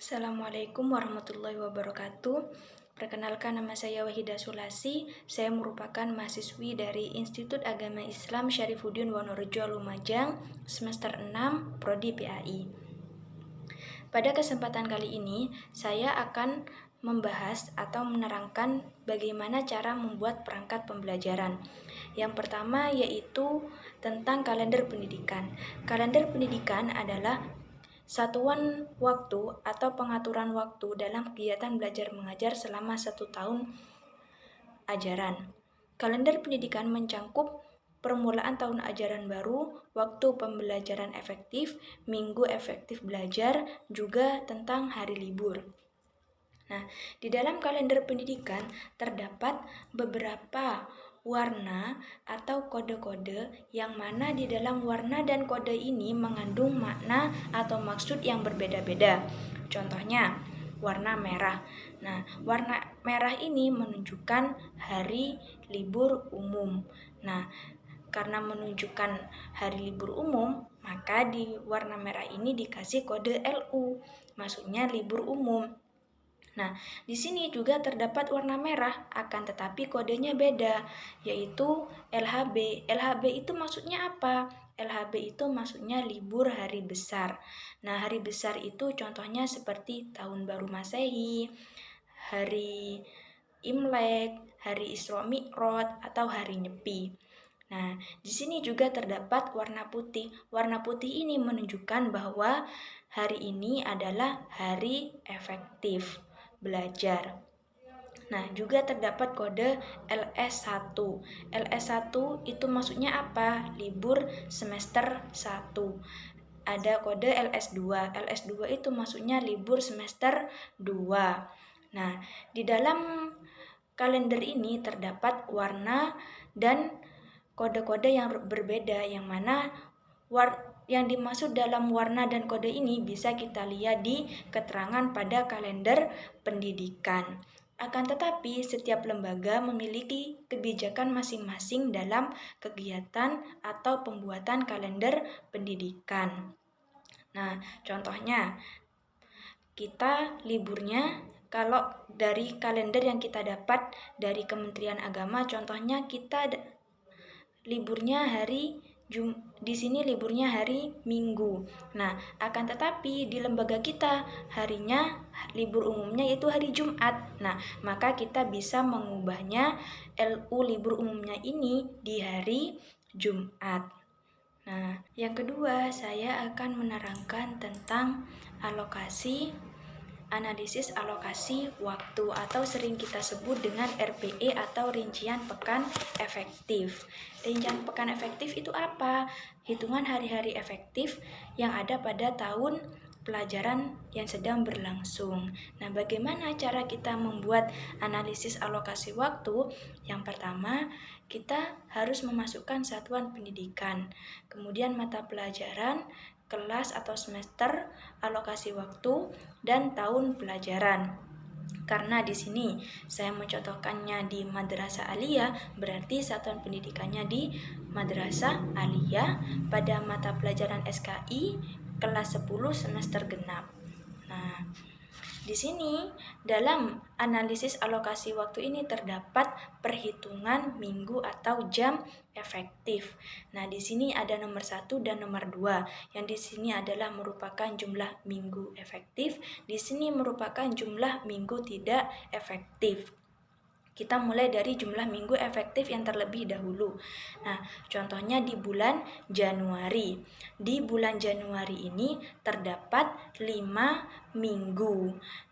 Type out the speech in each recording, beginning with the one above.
Assalamualaikum warahmatullahi wabarakatuh. Perkenalkan, nama saya Wahidah Sulasi. Saya merupakan mahasiswi dari Institut Agama Islam Syarifuddin Wonorejo Lumajang, semester 6, Prodi PAI. Pada kesempatan kali ini, saya akan membahas atau menerangkan bagaimana cara membuat perangkat pembelajaran. Yang pertama yaitu tentang kalender pendidikan. Kalender pendidikan adalah satuan waktu atau pengaturan waktu dalam kegiatan belajar mengajar selama 1 tahun ajaran. Kalender pendidikan mencangkup permulaan tahun ajaran baru, waktu pembelajaran efektif, minggu efektif belajar, juga tentang hari libur. Nah, di dalam kalender pendidikan terdapat beberapa warna atau kode-kode yang mana di dalam warna dan kode ini mengandung makna atau maksud yang berbeda-beda. Contohnya, warna merah. Nah, warna merah ini menunjukkan hari libur umum. Nah, karena menunjukkan hari libur umum, maka di warna merah ini dikasih kode LU, maksudnya libur umum. Nah, di sini juga terdapat warna merah, akan tetapi kodenya beda, yaitu LHB. LHB itu maksudnya apa? LHB itu maksudnya libur hari besar. Nah, hari besar itu contohnya seperti Tahun Baru Masehi, Hari Imlek, Hari Isra Mi'raj, atau Hari Nyepi. Nah, di sini juga terdapat warna putih. Warna putih ini menunjukkan bahwa hari ini adalah hari efektif belajar. Nah, juga terdapat kode LS1. LS1 itu maksudnya apa? Libur semester 1. Ada kode LS2. LS2 itu maksudnya libur semester 2. Nah, di dalam kalender ini terdapat warna dan kode-kode yang berbeda, yang mana yang dimaksud dalam warna dan kode ini bisa kita lihat di keterangan pada kalender pendidikan. Akan tetapi, setiap lembaga memiliki kebijakan masing-masing dalam kegiatan atau pembuatan kalender pendidikan. Nah, contohnya, kita liburnya kalau dari kalender yang kita dapat dari Kementerian Agama, contohnya kita liburnya di sini liburnya hari Minggu. Nah, akan tetapi di lembaga kita harinya libur umumnya yaitu hari Jumat. Nah, maka kita bisa mengubahnya LU libur umumnya ini di hari Jumat. Nah, yang kedua saya akan menerangkan tentang analisis alokasi waktu atau sering kita sebut dengan RPE atau rincian pekan efektif. Rincian pekan efektif itu apa? Hitungan hari-hari efektif yang ada pada tahun pelajaran yang sedang berlangsung. Nah, bagaimana cara kita membuat analisis alokasi waktu? Yang pertama, kita harus memasukkan satuan pendidikan, kemudian mata pelajaran, kelas atau semester, alokasi waktu, dan tahun pelajaran. Karena di sini saya mencontohkannya di Madrasah Aliyah, berarti satuan pendidikannya di Madrasah Aliyah pada mata pelajaran SKI kelas 10 semester genap. Nah, di sini dalam analisis alokasi waktu ini terdapat perhitungan minggu atau jam efektif. Nah, di sini ada nomor 1 dan nomor 2. Yang di sini adalah merupakan jumlah minggu efektif, di sini merupakan jumlah minggu tidak efektif. Kita mulai dari jumlah minggu efektif yang terlebih dahulu. Nah, contohnya di bulan Januari. Di bulan Januari ini terdapat 5 minggu.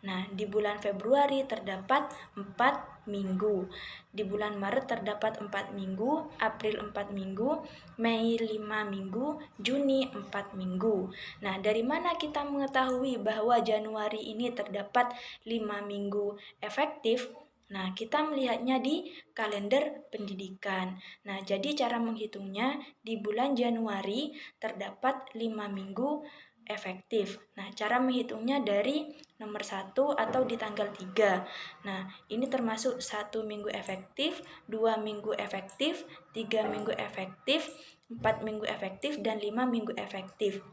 Nah, di bulan Februari terdapat 4 minggu. Di bulan Maret terdapat 4 minggu, April 4 minggu, Mei 5 minggu, Juni 4 minggu. Nah, dari mana kita mengetahui bahwa Januari ini terdapat 5 minggu efektif? Nah, kita melihatnya di kalender pendidikan. Nah, jadi cara menghitungnya di bulan Januari terdapat 5 minggu efektif. Nah, cara menghitungnya dari nomor 1 atau di tanggal 3. Nah, ini termasuk 1 minggu efektif, 2 minggu efektif, 3 minggu efektif, 4 minggu efektif, dan 5 minggu efektif.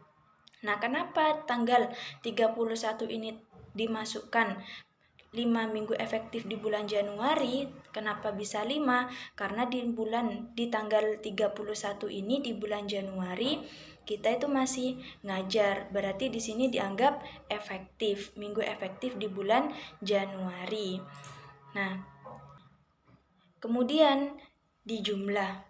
Nah, kenapa tanggal 31 ini dimasukkan 5 minggu efektif di bulan Januari. Kenapa bisa 5? Karena di tanggal 31 ini di bulan Januari kita itu masih ngajar. Berarti di sini dianggap efektif, minggu efektif di bulan Januari. Nah, kemudian dijumlah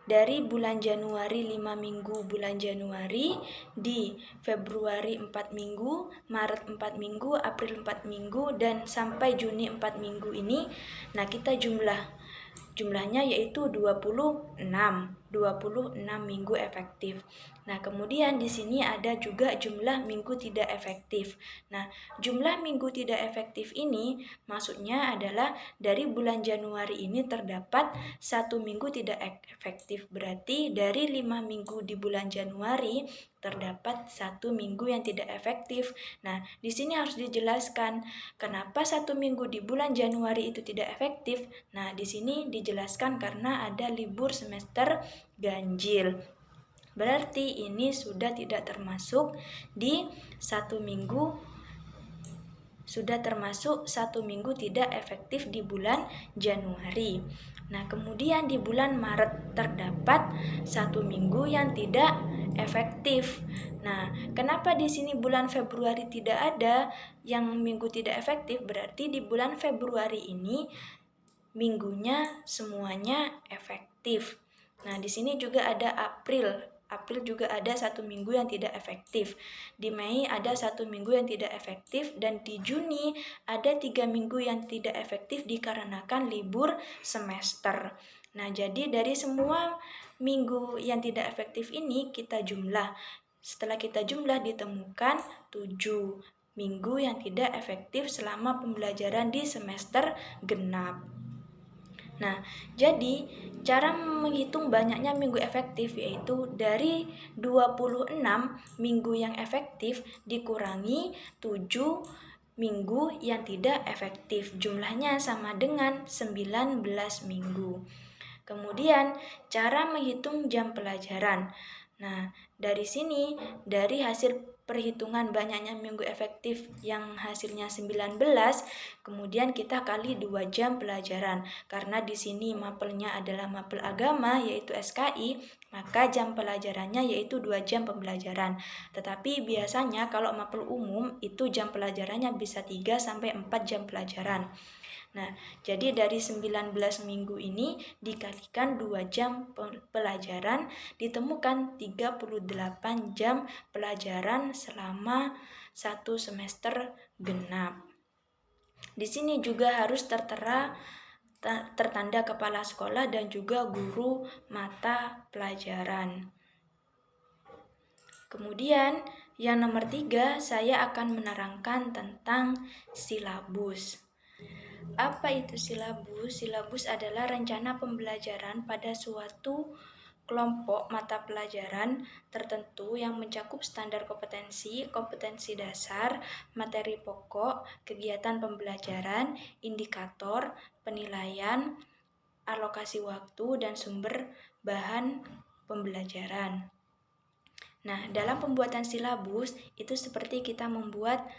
dari bulan Januari 5 minggu bulan Januari, di Februari 4 minggu, Maret 4 minggu, April 4 minggu, dan sampai Juni 4 minggu ini. Nah, kita jumlahnya yaitu 26 minggu efektif. Nah, kemudian di sini ada juga jumlah minggu tidak efektif. Nah, jumlah minggu tidak efektif ini maksudnya adalah dari bulan Januari ini terdapat 1 minggu tidak efektif. Berarti dari 5 minggu di bulan Januari terdapat 1 minggu yang tidak efektif. Nah, di sini harus dijelaskan kenapa 1 minggu di bulan Januari itu tidak efektif. Nah, di sini dijelaskan karena ada libur semester ganjil. Berarti ini sudah tidak termasuk di 1 minggu, sudah termasuk 1 minggu tidak efektif di bulan Januari. Nah, kemudian di bulan Maret terdapat 1 minggu yang tidak efektif. Nah, kenapa di sini bulan Februari tidak ada yang minggu tidak efektif? Berarti di bulan Februari ini minggunya semuanya efektif. Nah, di sini juga ada April juga ada 1 minggu yang tidak efektif. Di Mei ada 1 minggu yang tidak efektif, dan di Juni ada 3 minggu yang tidak efektif dikarenakan libur semester. Nah, jadi dari semua minggu yang tidak efektif ini kita jumlah. Setelah kita jumlah ditemukan 7 minggu yang tidak efektif selama pembelajaran di semester genap. Nah, jadi cara menghitung banyaknya minggu efektif yaitu dari 26 minggu yang efektif dikurangi 7 minggu yang tidak efektif. Jumlahnya sama dengan 19 minggu. Kemudian, cara menghitung jam pelajaran. Nah, dari sini, dari hasil perhitungan banyaknya minggu efektif yang hasilnya 19, kemudian kita kali 2 jam pelajaran. Karena di sini mapelnya adalah mapel agama yaitu SKI, maka jam pelajarannya yaitu 2 jam pembelajaran. Tetapi biasanya kalau mapel umum itu jam pelajarannya bisa 3 sampai 4 jam pelajaran. Nah, jadi dari 19 minggu ini dikalikan 2 jam pelajaran, ditemukan 38 jam pelajaran selama 1 semester genap. Di sini juga harus tertanda kepala sekolah dan juga guru mata pelajaran. Kemudian yang nomor 3, saya akan menerangkan tentang silabus. Apa itu silabus? Silabus adalah rencana pembelajaran pada suatu kelompok mata pelajaran tertentu yang mencakup standar kompetensi, kompetensi dasar, materi pokok, kegiatan pembelajaran, indikator, penilaian, alokasi waktu, dan sumber bahan pembelajaran. Nah, dalam pembuatan silabus itu seperti kita membuat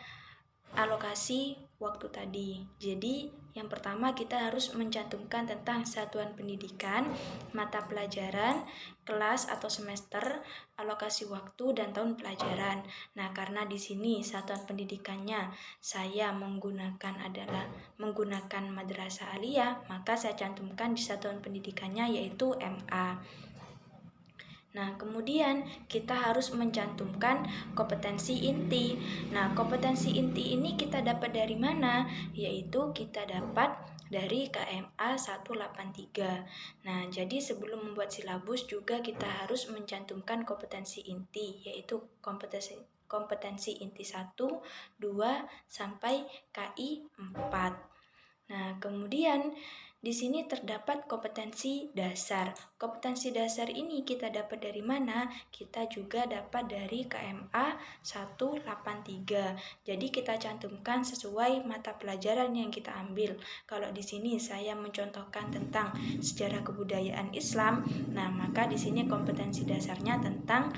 alokasi waktu tadi. Jadi, yang pertama kita harus mencantumkan tentang satuan pendidikan, mata pelajaran, kelas atau semester, alokasi waktu, dan tahun pelajaran. Nah, karena di sini satuan pendidikannya saya menggunakan madrasah aliyah, maka saya cantumkan di satuan pendidikannya yaitu MA. Nah, kemudian kita harus mencantumkan kompetensi inti. Nah, kompetensi inti ini kita dapat dari mana? Yaitu kita dapat dari KMA 183. Nah, jadi sebelum membuat silabus juga kita harus mencantumkan kompetensi inti, yaitu kompetensi inti 1, 2, sampai KI 4. Nah, kemudian di sini terdapat kompetensi dasar. Kompetensi dasar ini kita dapat dari mana? Kita juga dapat dari KMA 183. Jadi kita cantumkan sesuai mata pelajaran yang kita ambil. Kalau di sini saya mencontohkan tentang sejarah kebudayaan Islam, nah maka di sini kompetensi dasarnya tentang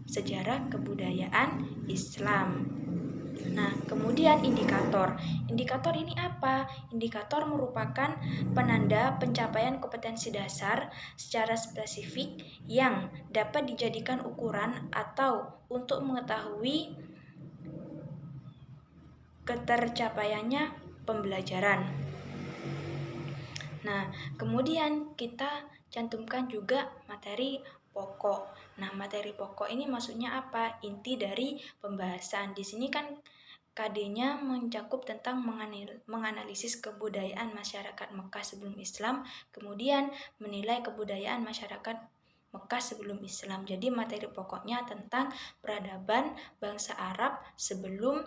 sejarah kebudayaan Islam. Nah, kemudian indikator. Indikator ini apa? Indikator merupakan penanda pencapaian kompetensi dasar secara spesifik yang dapat dijadikan ukuran atau untuk mengetahui ketercapaiannya pembelajaran. Nah, kemudian kita cantumkan juga materi pokok. Nah, materi pokok ini maksudnya apa? Inti dari pembahasan. Di sini kan KD-nya mencakup tentang menganalisis kebudayaan masyarakat Mekah sebelum Islam, kemudian menilai kebudayaan masyarakat Mekah sebelum Islam. Jadi materi pokoknya tentang peradaban bangsa Arab sebelum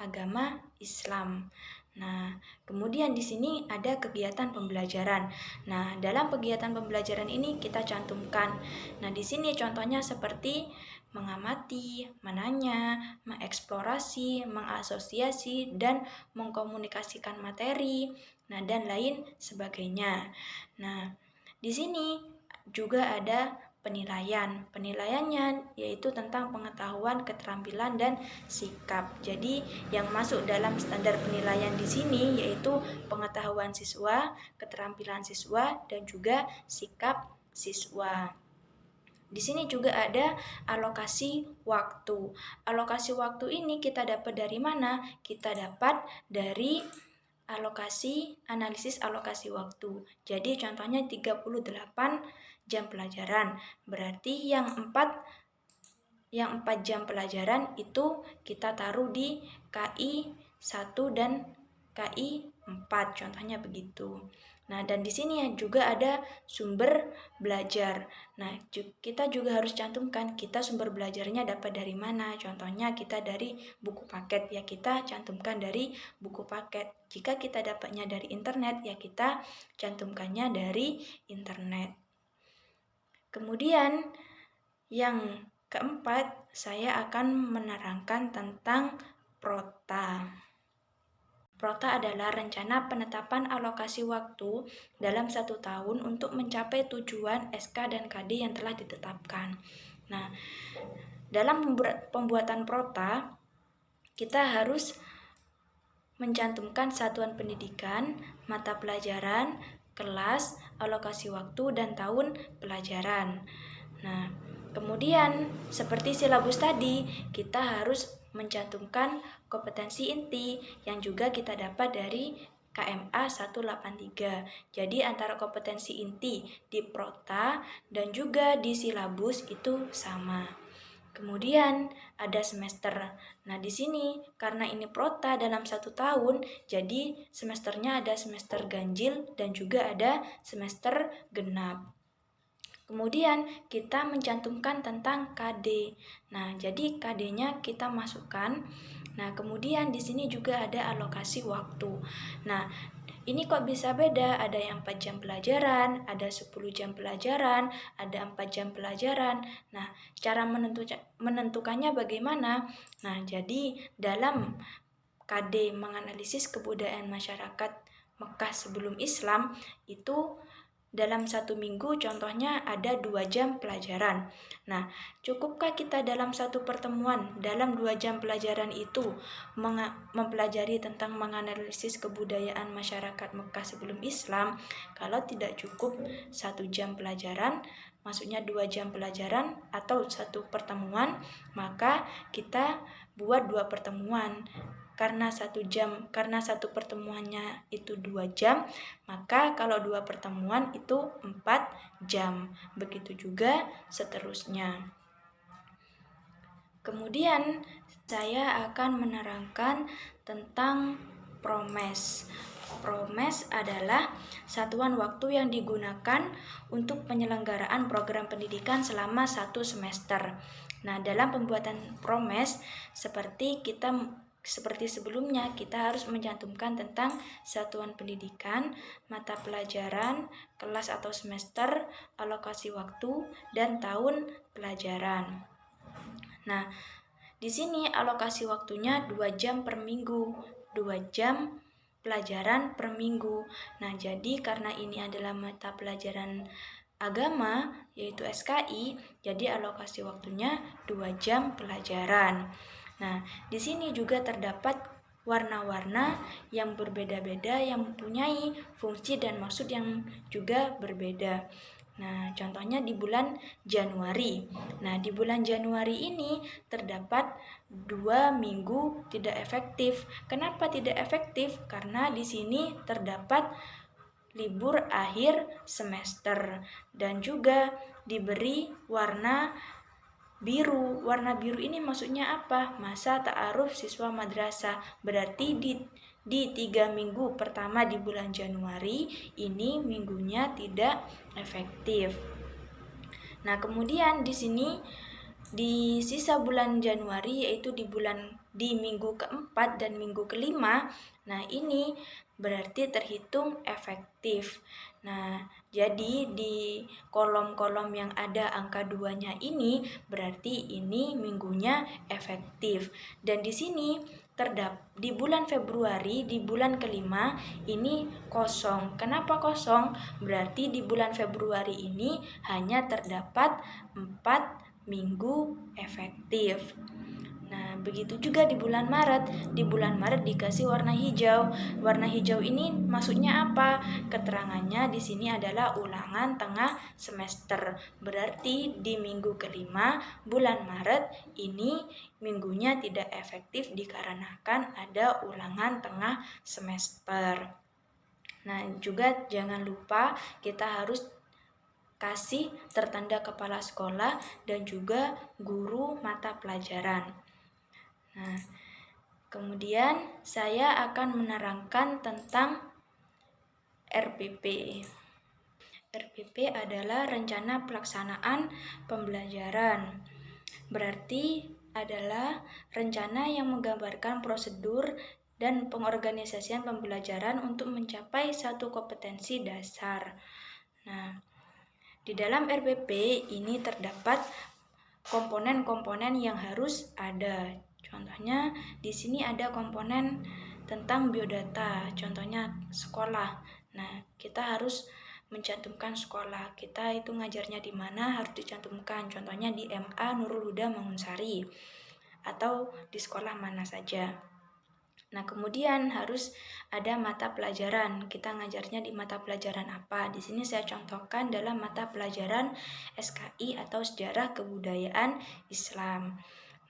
agama Islam. Nah, kemudian di sini ada kegiatan pembelajaran. Nah, dalam kegiatan pembelajaran ini kita cantumkan. Nah, di sini contohnya seperti mengamati, menanya, mengeksplorasi, mengasosiasi, dan mengkomunikasikan materi, nah dan lain sebagainya. Nah, di sini juga ada penilaian. Penilaiannya yaitu tentang pengetahuan, keterampilan, dan sikap. Jadi yang masuk dalam standar penilaian di sini yaitu pengetahuan siswa, keterampilan siswa, dan juga sikap siswa. Di sini juga ada alokasi waktu. Alokasi waktu ini kita dapat dari mana? Kita dapat dari analisis alokasi waktu. Jadi contohnya 38 jam pelajaran. Berarti yang 4 jam pelajaran itu kita taruh di KI 1 dan KI 4, contohnya begitu. Nah, dan di sini juga ada sumber belajar. Nah, kita juga harus cantumkan kita sumber belajarnya dapat dari mana. Contohnya kita dari buku paket, ya kita cantumkan dari buku paket. Jika kita dapatnya dari internet, ya kita cantumkannya dari internet. Kemudian yang keempat, saya akan menerangkan tentang PROTA. PROTA adalah rencana penetapan alokasi waktu dalam 1 tahun untuk mencapai tujuan SK dan KD yang telah ditetapkan. Nah, dalam pembuatan PROTA, kita harus mencantumkan satuan pendidikan, mata pelajaran, kelas, alokasi waktu, dan tahun pelajaran. Nah, kemudian seperti silabus tadi, kita harus mencantumkan kompetensi inti yang juga kita dapat dari KMA 183. Jadi antara kompetensi inti di PROTA dan juga di silabus itu sama. Kemudian ada semester. Nah, di sini karena ini PROTA dalam 1 tahun, jadi semesternya ada semester ganjil dan juga ada semester genap. Kemudian kita mencantumkan tentang KD. Nah, jadi KD-nya kita masukkan. Nah, kemudian di sini juga ada alokasi waktu. Nah, ini kok bisa beda? Ada yang 4 jam pelajaran, ada 10 jam pelajaran, ada 4 jam pelajaran. Nah, cara menentukannya bagaimana? Nah, jadi dalam KD menganalisis kebudayaan masyarakat Mekah sebelum Islam itu dalam 1 minggu contohnya ada 2 jam pelajaran. Nah, cukupkah kita dalam 1 pertemuan dalam 2 jam pelajaran itu mempelajari tentang menganalisis kebudayaan masyarakat Mekah sebelum Islam? Kalau tidak cukup 1 jam pelajaran, maksudnya 2 jam pelajaran atau 1 pertemuan, maka kita buat 2 pertemuan. Karena 1 pertemuannya itu 2 jam, maka kalau 2 pertemuan itu 4 jam. Begitu juga seterusnya. Kemudian saya akan menerangkan tentang PROMES. PROMES adalah satuan waktu yang digunakan untuk penyelenggaraan program pendidikan selama 1 semester. Nah, dalam pembuatan PROMES seperti sebelumnya, kita harus mencantumkan tentang satuan pendidikan, mata pelajaran, kelas atau semester, alokasi waktu, dan tahun pelajaran. Nah, di sini alokasi waktunya 2 jam per minggu, 2 jam pelajaran per minggu. Nah, jadi karena ini adalah mata pelajaran agama, yaitu SKI, jadi alokasi waktunya 2 jam pelajaran. Nah, di sini juga terdapat warna-warna yang berbeda-beda yang mempunyai fungsi dan maksud yang juga berbeda. Nah, contohnya di bulan Januari. Nah, di bulan Januari ini terdapat 2 minggu tidak efektif. Kenapa tidak efektif? Karena di sini terdapat libur akhir semester dan juga diberi warna biru. Warna biru ini maksudnya apa? Masa ta'aruf siswa madrasah. Berarti di 3 minggu pertama di bulan Januari ini minggunya tidak efektif. Nah, kemudian di sini di sisa bulan Januari, yaitu di minggu keempat dan minggu kelima, nah ini berarti terhitung efektif. Nah, jadi di kolom-kolom yang ada angka 2-nya ini berarti ini minggunya efektif. Dan di sini di bulan Februari, di bulan kelima ini kosong. Kenapa kosong? Berarti di bulan Februari ini hanya terdapat 4 minggu efektif. Nah, begitu juga di bulan Maret. Di bulan Maret dikasih warna hijau. Warna hijau ini maksudnya apa? Keterangannya di sini adalah ulangan tengah semester. Berarti di minggu kelima bulan Maret ini minggunya tidak efektif dikarenakan ada ulangan tengah semester. Nah, juga jangan lupa kita harus kasih tertanda kepala sekolah dan juga guru mata pelajaran. Nah, kemudian saya akan menerangkan tentang RPP. RPP adalah rencana pelaksanaan pembelajaran. Berarti adalah rencana yang menggambarkan prosedur dan pengorganisasian pembelajaran untuk mencapai satu kompetensi dasar. Nah, di dalam RPP ini terdapat komponen-komponen yang harus ada. Contohnya di sini ada komponen tentang biodata, contohnya sekolah. Nah, kita harus mencantumkan sekolah. Kita itu ngajarnya di mana harus dicantumkan. Contohnya di MA Nurul Huda Mangunsari atau di sekolah mana saja. Nah, kemudian harus ada mata pelajaran. Kita ngajarnya di mata pelajaran apa? Di sini saya contohkan dalam mata pelajaran SKI atau Sejarah Kebudayaan Islam.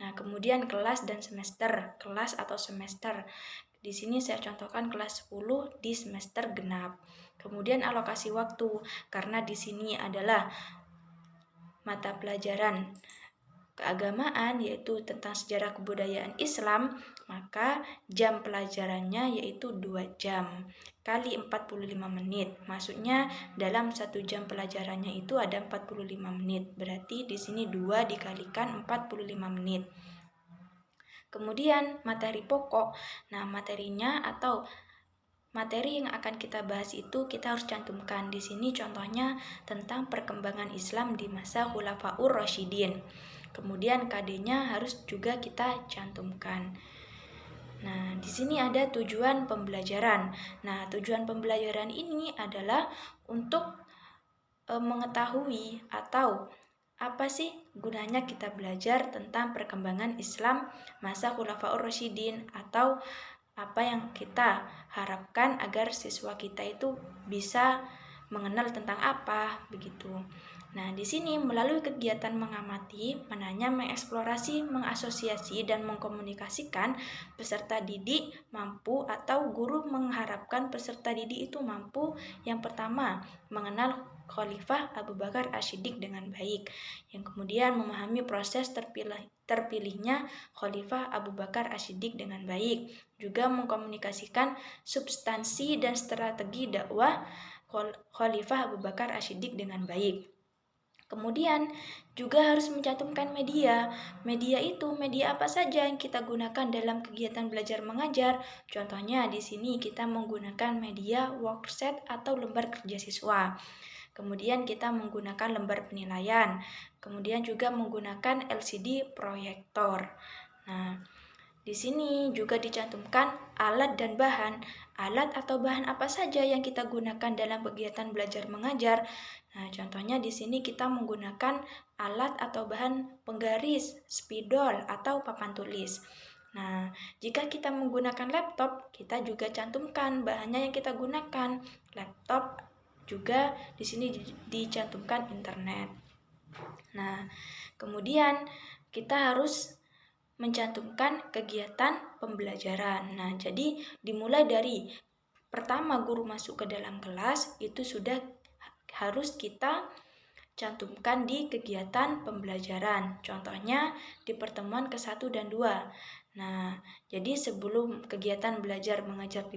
Nah, kemudian kelas dan semester. Kelas atau semester. Di sini saya contohkan kelas 10 di semester genap. Kemudian alokasi waktu, karena di sini adalah mata pelajaran keagamaan, yaitu tentang sejarah kebudayaan Islam, maka jam pelajarannya yaitu 2 jam kali 45 menit. Maksudnya dalam 1 jam pelajarannya itu ada 45 menit. Berarti di sini 2 dikalikan 45 menit. Kemudian materi pokok. Nah, materinya atau materi yang akan kita bahas itu kita harus cantumkan. Di sini contohnya tentang perkembangan Islam di masa Khulafaur Rasyidin. Kemudian KD-nya harus juga kita cantumkan. Nah, di sini ada tujuan pembelajaran. Nah, tujuan pembelajaran ini adalah untuk mengetahui atau apa sih gunanya kita belajar tentang perkembangan Islam masa Khulafaur Rasyidin, atau apa yang kita harapkan agar siswa kita itu bisa mengenal tentang apa begitu. Nah, di sini melalui kegiatan mengamati, menanya, mengeksplorasi, mengasosiasi, dan mengkomunikasikan, peserta didik mampu atau guru mengharapkan peserta didik itu mampu yang pertama mengenal Khalifah Abu Bakar Ash-Shiddiq dengan baik, yang kemudian memahami proses terpilihnya Khalifah Abu Bakar Ash-Shiddiq dengan baik, juga mengkomunikasikan substansi dan strategi dakwah Khalifah Abu Bakar Ash-Shiddiq dengan baik. Kemudian juga harus mencantumkan media. Media itu media apa saja yang kita gunakan dalam kegiatan belajar mengajar. Contohnya di sini kita menggunakan media worksheet atau lembar kerja siswa. Kemudian kita menggunakan lembar penilaian. Kemudian juga menggunakan LCD proyektor. Nah, di sini juga dicantumkan alat dan bahan. Alat atau bahan apa saja yang kita gunakan dalam kegiatan belajar mengajar. Nah, contohnya di sini kita menggunakan alat atau bahan penggaris, spidol, atau papan tulis. Nah, jika kita menggunakan laptop, kita juga cantumkan bahannya yang kita gunakan. Laptop juga di sini dicantumkan internet. Nah, kemudian kita harus mencantumkan kegiatan pembelajaran. Nah, jadi dimulai dari pertama guru masuk ke dalam kelas, itu sudah harus kita cantumkan di kegiatan pembelajaran. Contohnya di pertemuan ke-1 dan 2. Nah, jadi sebelum kegiatan belajar mengajar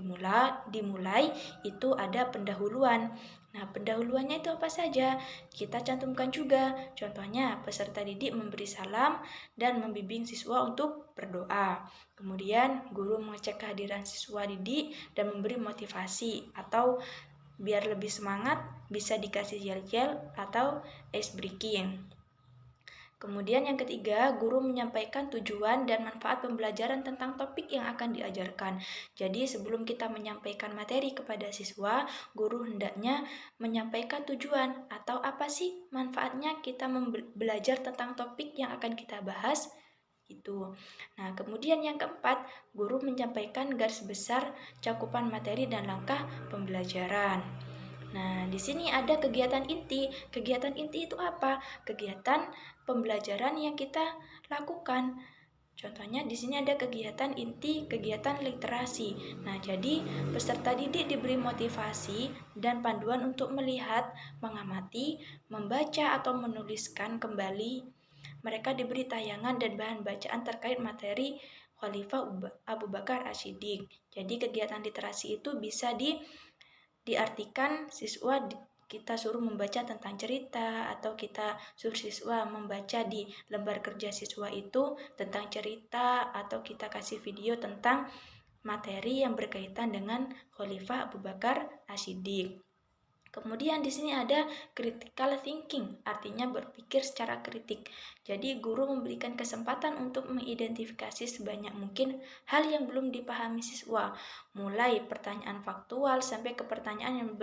dimulai itu ada pendahuluan. Nah, pendahuluannya itu apa saja? Kita cantumkan juga. Contohnya, peserta didik memberi salam dan membimbing siswa untuk berdoa. Kemudian, guru mengecek kehadiran siswa didik dan memberi motivasi, atau biar lebih semangat bisa dikasih yel-yel atau ice breaking. Kemudian yang ketiga, guru menyampaikan tujuan dan manfaat pembelajaran tentang topik yang akan diajarkan. Jadi sebelum kita menyampaikan materi kepada siswa, guru hendaknya menyampaikan tujuan atau apa sih manfaatnya kita belajar tentang topik yang akan kita bahas. Itu. Nah, kemudian yang keempat, guru menyampaikan garis besar cakupan materi dan langkah pembelajaran. Nah, di sini ada kegiatan inti. Kegiatan inti itu apa? Kegiatan pembelajaran yang kita lakukan. Contohnya di sini ada kegiatan inti, kegiatan literasi. Nah, jadi peserta didik diberi motivasi dan panduan untuk melihat, mengamati, membaca atau menuliskan kembali. Mereka diberi tayangan dan bahan bacaan terkait materi Khalifah Abu Bakar Ash-Shiddiq. Jadi kegiatan literasi itu bisa diartikan siswa kita suruh membaca tentang cerita, atau kita suruh siswa membaca di lembar kerja siswa itu tentang cerita, atau kita kasih video tentang materi yang berkaitan dengan Khalifah Abu Bakar Ash-Shiddiq. Kemudian di sini ada critical thinking, artinya berpikir secara kritik. Jadi guru memberikan kesempatan untuk mengidentifikasi sebanyak mungkin hal yang belum dipahami siswa, mulai pertanyaan faktual sampai ke pertanyaan yang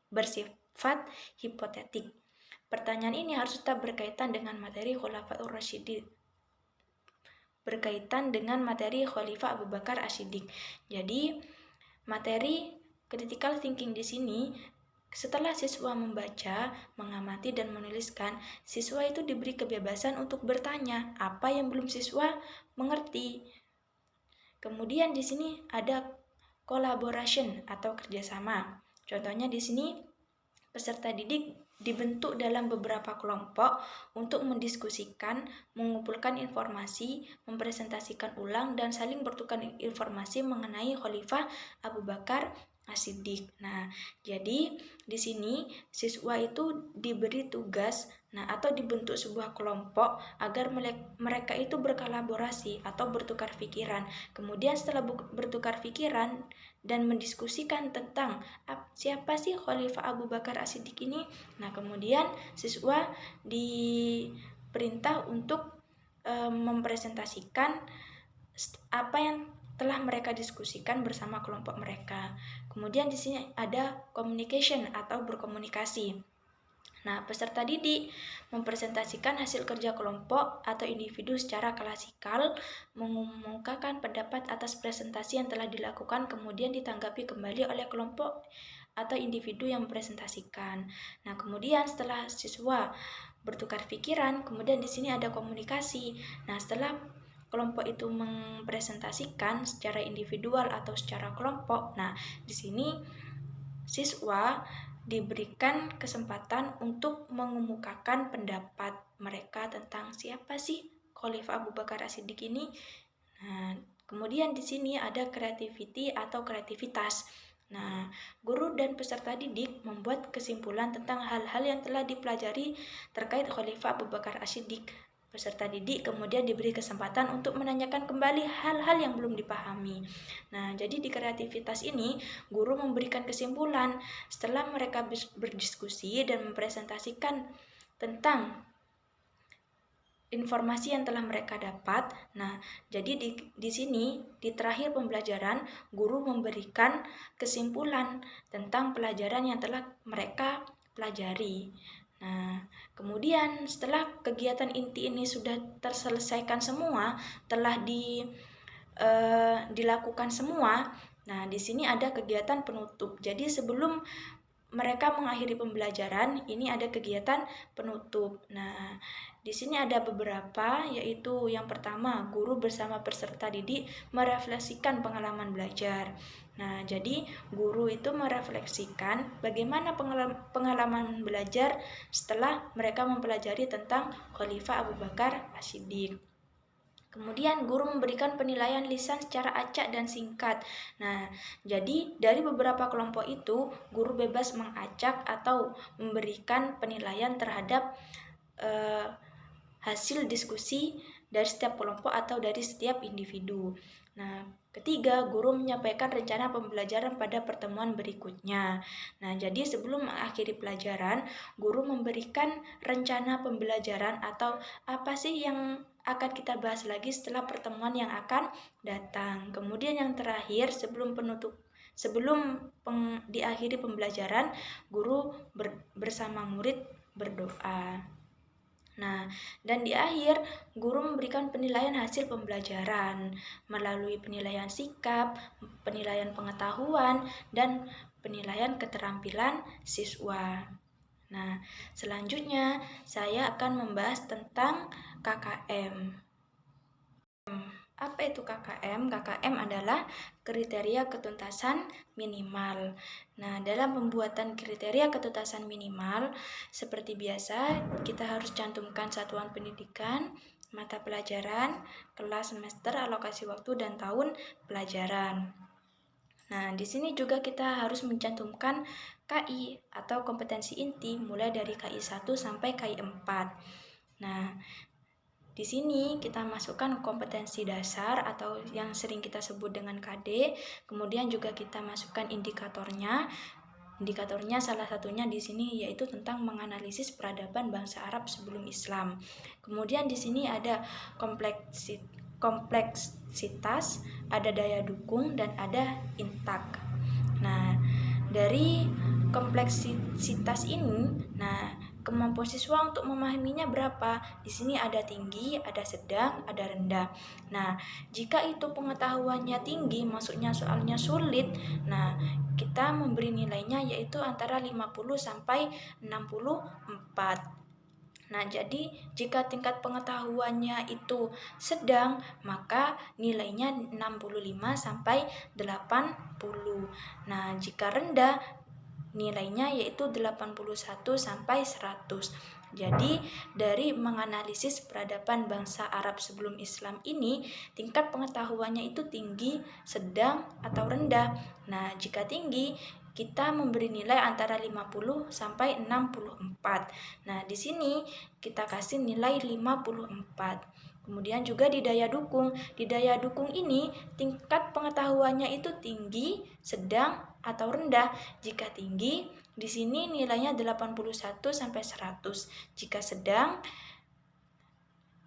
bersifat hipotetik. Pertanyaan ini harus tetap berkaitan dengan materi Khulafaur Rasyidin, berkaitan dengan materi Khalifah Abu Bakar Ash-Shiddiq. Jadi materi critical thinking di sini, setelah siswa membaca, mengamati, dan menuliskan, siswa itu diberi kebebasan untuk bertanya apa yang belum siswa mengerti. Kemudian di sini ada collaboration atau kerjasama. Contohnya di sini peserta didik dibentuk dalam beberapa kelompok untuk mendiskusikan, mengumpulkan informasi, mempresentasikan ulang, dan saling bertukar informasi mengenai Khalifah Abu Bakar Ash-Shiddiq. Nah, jadi di sini siswa itu diberi tugas, atau dibentuk sebuah kelompok agar mereka itu berkolaborasi atau bertukar pikiran. Kemudian setelah bertukar pikiran dan mendiskusikan tentang siapa sih Khalifah Abu Bakar Ash-Shiddiq ini, nah kemudian siswa diperintah untuk mempresentasikan apa yang telah mereka diskusikan bersama kelompok mereka. Kemudian di sini ada communication atau berkomunikasi. Nah, peserta didik mempresentasikan hasil kerja kelompok atau individu secara klasikal, mengumumkakan pendapat atas presentasi yang telah dilakukan, kemudian ditanggapi kembali oleh kelompok atau individu yang mempresentasikan. Nah, kemudian setelah siswa bertukar pikiran, kemudian di sini ada komunikasi. Nah, setelah kelompok itu mempresentasikan secara individual atau secara kelompok, nah di sini siswa diberikan kesempatan untuk mengemukakan pendapat mereka tentang siapa sih Khalifah Abu Bakar Ash-Shiddiq ini. Nah, kemudian di sini ada creativity atau kreativitas. Nah, guru dan peserta didik membuat kesimpulan tentang hal-hal yang telah dipelajari terkait Khalifah Abu Bakar Ash-Shiddiq. Peserta didik kemudian diberi kesempatan untuk menanyakan kembali hal-hal yang belum dipahami. Nah, jadi di kreativitas ini, guru memberikan kesimpulan setelah mereka berdiskusi dan mempresentasikan tentang informasi yang telah mereka dapat. Nah, jadi di sini di terakhir pembelajaran, guru memberikan kesimpulan tentang pelajaran yang telah mereka pelajari. Nah, kemudian setelah kegiatan inti ini sudah terselesaikan semua, telah dilakukan semua. Nah, di sini ada kegiatan penutup. Jadi sebelum mereka mengakhiri pembelajaran, ini ada kegiatan penutup. Nah, di sini ada beberapa, yaitu yang pertama, guru bersama peserta didik merefleksikan pengalaman belajar. Nah, jadi guru itu merefleksikan bagaimana pengalaman belajar setelah mereka mempelajari tentang Khalifah Abu Bakar As-Siddiq. Kemudian guru memberikan penilaian lisan secara acak dan singkat. Nah, jadi dari beberapa kelompok itu, guru bebas mengacak atau memberikan penilaian terhadap hasil diskusi dari setiap kelompok atau dari setiap individu. Nah, ketiga, guru menyampaikan rencana pembelajaran pada pertemuan berikutnya. Nah, jadi sebelum mengakhiri pelajaran, guru memberikan rencana pembelajaran atau apa sih yang akan kita bahas lagi setelah pertemuan yang akan datang. Kemudian yang terakhir, diakhiri pembelajaran, guru bersama murid berdoa. Nah, dan di akhir, guru memberikan penilaian hasil pembelajaran melalui penilaian sikap, penilaian pengetahuan, dan penilaian keterampilan siswa. Nah, selanjutnya saya akan membahas tentang KKM. Apa itu KKM? KKM adalah kriteria ketuntasan minimal. Nah, dalam pembuatan kriteria ketuntasan minimal, seperti biasa, kita harus cantumkan satuan pendidikan, mata pelajaran, kelas, semester, alokasi waktu, dan tahun pelajaran. Nah, di sini juga kita harus mencantumkan KI atau kompetensi inti mulai dari KI 1 sampai KI 4. Nah, di sini kita masukkan kompetensi dasar atau yang sering kita sebut dengan KD, kemudian juga kita masukkan indikatornya. Indikatornya salah satunya di sini yaitu tentang menganalisis peradaban bangsa Arab sebelum Islam. Kemudian di sini ada kompleksitas, ada daya dukung, dan ada intak. Nah, dari kompleksitas ini, kemampuan siswa untuk memahaminya berapa? Di sini ada tinggi, ada sedang, ada rendah. Nah, jika itu pengetahuannya tinggi, maksudnya soalnya sulit, nah kita memberi nilainya yaitu antara 50 sampai 64. Nah, jadi jika tingkat pengetahuannya itu sedang, maka nilainya 65 sampai 80. Nah, jika rendah, nilainya yaitu 81 sampai 100. Jadi, dari menganalisis peradaban bangsa Arab sebelum Islam ini, tingkat pengetahuannya itu tinggi, sedang, atau rendah. Nah, jika tinggi, kita memberi nilai antara 50 sampai 64. Nah, di sini kita kasih nilai 54. Kemudian juga di daya dukung. Di daya dukung ini tingkat pengetahuannya itu tinggi, sedang, atau rendah. Jika tinggi, di sini nilainya 81 sampai 100. Jika sedang,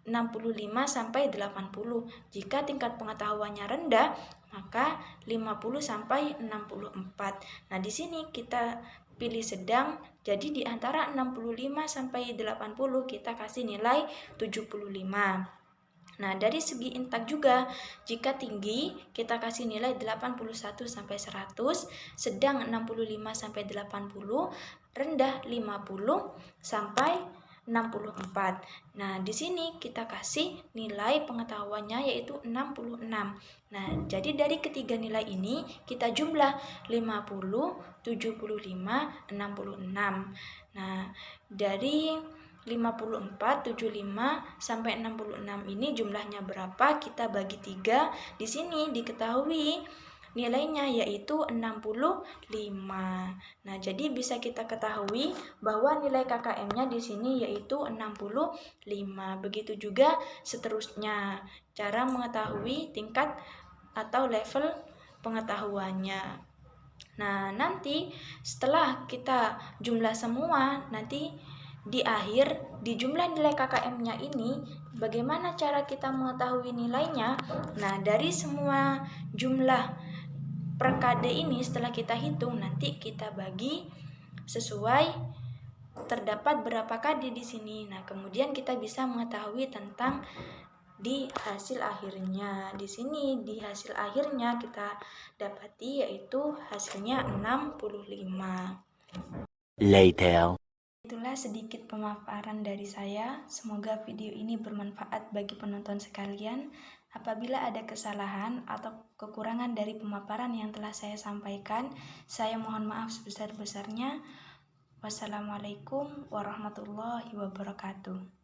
65 sampai 80. Jika tingkat pengetahuannya rendah, maka 50 sampai 64. Nah, di sini kita pilih sedang. Jadi di antara 65 sampai 80 kita kasih nilai 75. Nah, dari segi intak juga, jika tinggi kita kasih nilai 81 sampai 100, sedang 65 sampai 80, rendah 50 sampai 64. Nah, di sini kita kasih nilai pengetahuannya yaitu 66. Nah, jadi dari ketiga nilai ini kita jumlah 50, 75, 66. Nah, dari 54, 75, sampai 66 ini jumlahnya berapa? Kita bagi 3. Di sini diketahui nilainya yaitu 65. Nah, jadi bisa kita ketahui bahwa nilai KKM-nya di sini yaitu 65. Begitu juga seterusnya, cara mengetahui tingkat atau level pengetahuannya. Nah, nanti setelah kita jumlah semua, nanti di akhir, di jumlah nilai KKM-nya ini, bagaimana cara kita mengetahui nilainya? Nah, dari semua jumlah per KD ini setelah kita hitung, nanti kita bagi sesuai terdapat berapa KD di sini. Nah, kemudian kita bisa mengetahui tentang di hasil akhirnya. Di sini di hasil akhirnya kita dapati yaitu hasilnya 65. Later. Itulah sedikit pemaparan dari saya. Semoga video ini bermanfaat bagi penonton sekalian. Apabila ada kesalahan atau kekurangan dari pemaparan yang telah saya sampaikan, saya mohon maaf sebesar-besarnya. Wassalamualaikum warahmatullahi wabarakatuh.